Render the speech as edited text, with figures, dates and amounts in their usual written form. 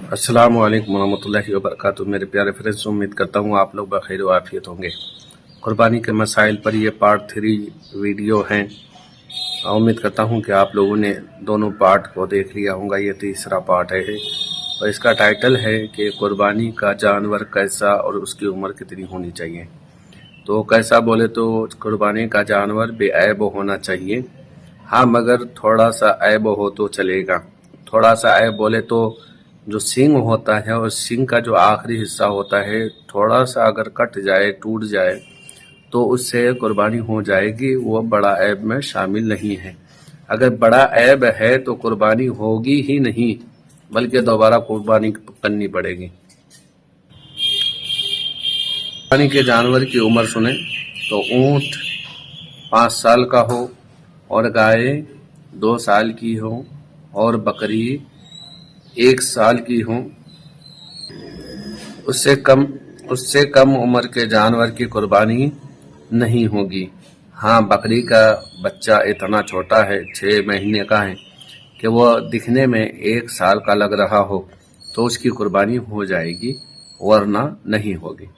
अस्सलाम वालेकुम वरहमतुल्लाहि वबरकातुहू। मेरे प्यारे फ्रेंड्स, उम्मीद करता हूँ आप लोग बखैर व आफियत होंगे। कुर्बानी के मसाइल पर ये पार्ट 3 वीडियो हैं। उम्मीद करता हूँ कि आप लोगों ने दोनों पार्ट को देख लिया होगा। ये तीसरा पार्ट है और इसका टाइटल है कि कुर्बानी का जानवर कैसा और उसकी उम्र कितनी होनी चाहिए। तो कैसा बोले तो कुर्बानी का जानवर बेऐब होना चाहिए। हाँ, मगर थोड़ा सा ऐब हो तो चलेगा। थोड़ा सा ऐब बोले तो जो सींग होता है और सींग का जो आखिरी हिस्सा होता है, थोड़ा सा अगर कट जाए, टूट जाए तो उससे कुर्बानी हो जाएगी। वो बड़ा ऐब में शामिल नहीं है। अगर बड़ा ऐब है तो कुर्बानी होगी ही नहीं, बल्कि दोबारा कुर्बानी करनी पड़ेगी। कुर्बानी के जानवर की उम्र सुने तो ऊंट 5 साल का हो और गाय 2 साल की हो और बकरी 1 साल की हो। उससे कम उम्र के जानवर की कुर्बानी नहीं होगी। हाँ, बकरी का बच्चा इतना छोटा है, 6 महीने का है कि वो दिखने में 1 साल का लग रहा हो तो उसकी कुर्बानी हो जाएगी, वरना नहीं होगी।